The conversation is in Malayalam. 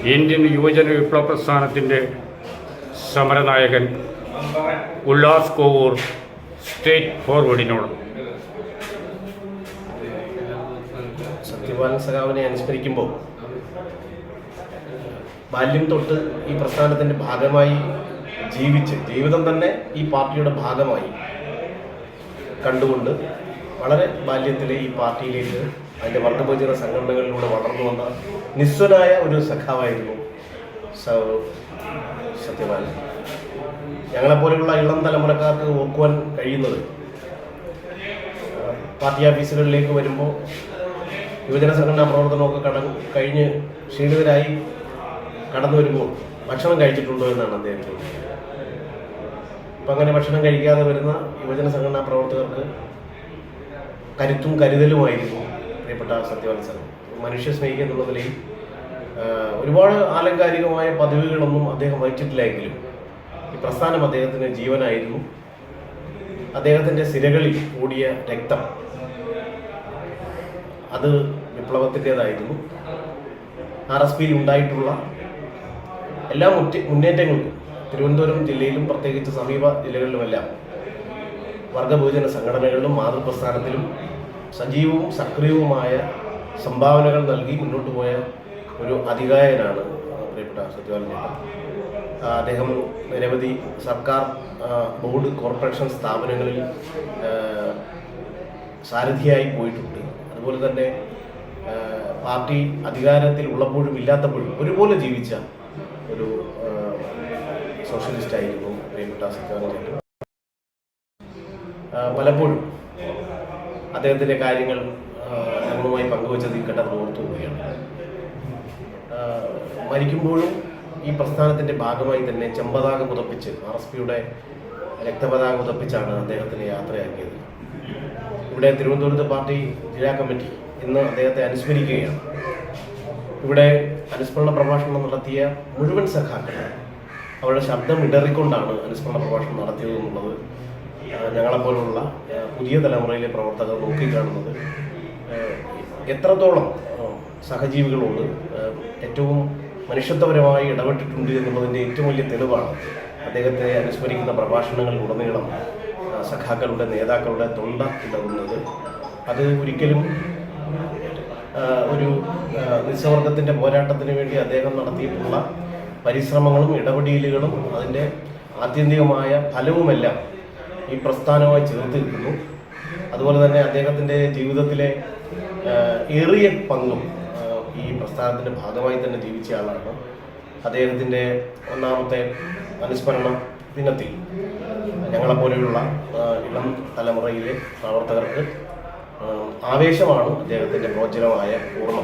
ഇന്ത്യൻ യുവജന വിപ്ലവ പ്രസ്ഥാനത്തിൻ്റെ സമരനായകൻ ഉല്ലാസ് കോവൂർ സ്റ്റേറ്റ് ഫോർവേഡിനോട്. സത്യപാലൻ സഖാവിനെ അനുസ്മരിക്കുമ്പോൾ ബാല്യം തൊട്ട് ഈ പ്രസ്ഥാനത്തിൻ്റെ ഭാഗമായി ജീവിതം തന്നെ ഈ പാർട്ടിയുടെ ഭാഗമായി കണ്ടുകൊണ്ട് വളരെ ബാല്യത്തിലെ ഈ പാർട്ടിയിലേക്ക് അതിൻ്റെ വർഗബോചന സംഘടനകളിലൂടെ വളർന്നു വന്ന നിസ്വനായ ഒരു സഖാവായിരുന്നു സത്യപാലൻ. ഞങ്ങളെപ്പോലെയുള്ള ഇളം തലമുറക്കാർക്ക് ഓർക്കുവാൻ കഴിയുന്നത്, പാർട്ടി ഓഫീസുകളിലേക്ക് വരുമ്പോൾ യുവജന സംഘടനാ പ്രവർത്തനമൊക്കെ കഴിഞ്ഞ് ക്ഷീണിതരായി കടന്നു വരുമ്പോൾ ഭക്ഷണം കഴിച്ചിട്ടുണ്ടോ എന്നാണ് അദ്ദേഹം ചോദിച്ചത്. അപ്പം അങ്ങനെ ഭക്ഷണം കഴിക്കാതെ വരുന്ന യുവജന സംഘടനാ പ്രവർത്തകർക്ക് കരുത്തും കരുതലുമായിരുന്നു പ്രിയപ്പെട്ട സത്യപാലൻ സാർ. മനുഷ്യ സ്നേഹിക്കുക എന്നുള്ള നിലയിൽ ഒരുപാട് ആലങ്കാരികമായ പദവികളൊന്നും അദ്ദേഹം വഹിച്ചിട്ടില്ലെങ്കിലും ഈ പ്രസ്ഥാനം അദ്ദേഹത്തിന് ജീവനായിരുന്നു. അദ്ദേഹത്തിൻ്റെ സിരകളിൽ ഓടിയ രക്തം അത് വിപ്ലവത്തിൻ്റെതായിരുന്നു. RSPയിൽ ഉണ്ടായിട്ടുള്ള എല്ലാ മുന്നേറ്റങ്ങൾക്കും തിരുവനന്തപുരം ജില്ലയിലും പ്രത്യേകിച്ച് സമീപ ജില്ലകളിലുമെല്ലാം വർഗബഹുജന സംഘടനകളിലും മാതൃപ്രസ്ഥാനത്തിലും സജീവവും സക്രിയവുമായ സംഭാവനകൾ നൽകി മുന്നോട്ട് പോയ ഒരു അതികായനാണ് പ്രിയപ്പെട്ട സത്യപാലൻ ചേട്ടൻ. അദ്ദേഹം നിരവധി സർക്കാർ ബോർഡ് കോർപ്പറേഷൻ സ്ഥാപനങ്ങളിൽ സാരഥിയായി പോയിട്ടുണ്ട്. അതുപോലെ തന്നെ പാർട്ടി അധികാരത്തിൽ ഉള്ളപ്പോഴും ഇല്ലാത്തപ്പോഴും ഒരുപോലെ ജീവിച്ച ഒരു സോഷ്യലിസ്റ്റായിരുന്നു പ്രിയപ്പെട്ട സത്യപാലൻ ചേട്ടൻ. പലപ്പോഴും അദ്ദേഹത്തിൻ്റെ കാര്യങ്ങൾ ഞങ്ങളുമായി പങ്കുവച്ചത് ഈ ഘട്ടത്തിൽ ഓർത്തു പോവുകയാണ്. മരിക്കുമ്പോഴും ഈ പ്രസ്ഥാനത്തിൻ്റെ ഭാഗമായി തന്നെ ചെമ്പതാക പുതപ്പിച്ച് RSPയുടെ രക്തപതാക പുതപ്പിച്ചാണ് അദ്ദേഹത്തിന് യാത്രയാക്കിയത്. ഇവിടെ തിരുവനന്തപുരത്ത് പാർട്ടി ജില്ലാ കമ്മിറ്റി ഇന്ന് അദ്ദേഹത്തെ അനുസ്മരിക്കുകയാണ്. ഇവിടെ അനുസ്മരണ പ്രഭാഷണം നടത്തിയ മുഴുവൻ സഖാക്കളും അവരുടെ ശബ്ദം ഇടറിക്കൊണ്ടാണ് അനുസ്മരണ പ്രഭാഷണം നടത്തിയതെന്നുള്ളത് ഞങ്ങളെപ്പോലുള്ള പുതിയ തലമുറയിലെ പ്രവർത്തകർ നോക്കിക്കാണുന്നത് എത്രത്തോളം സഹജീവികളോട് ഏറ്റവും മനുഷ്യത്വപരമായി ഇടപെട്ടിട്ടുണ്ട് എന്നുള്ളതിൻ്റെ ഏറ്റവും വലിയ തെളിവാണ് അദ്ദേഹത്തെ അനുസ്മരിക്കുന്ന പ്രഭാഷണങ്ങളിലുടനീളം സഖാക്കളുടെ നേതാക്കളുടെ തൊണ്ട ഇടറുന്നത്. അത് ഒരിക്കലും ഒരു നിസ്സവർഗത്തിൻ്റെ പോരാട്ടത്തിന് വേണ്ടി അദ്ദേഹം നടത്തിയിട്ടുള്ള പരിശ്രമങ്ങളും ഇടപെടലുകളും അതിൻ്റെ ആത്യന്തികമായ ഫലവുമെല്ലാം ഈ പ്രസ്ഥാനവുമായി ചേർത്ത് നിൽക്കുന്നു. അതുപോലെ തന്നെ അദ്ദേഹത്തിൻ്റെ ജീവിതത്തിലെ ഏറിയ പങ്കും ഈ പ്രസ്ഥാനത്തിൻ്റെ ഭാഗമായി തന്നെ ജീവിച്ച ആളാണ്. അദ്ദേഹത്തിൻ്റെ ഒന്നാമത്തെ അനുസ്മരണ ദിനത്തിൽ ഞങ്ങളെപ്പോലെയുള്ള ഇളം തലമുറയിലെ പ്രവർത്തകർക്ക് ആവേശമാണ് അദ്ദേഹത്തിൻ്റെ പ്രോജ്വലമായ ഓർമ്മ.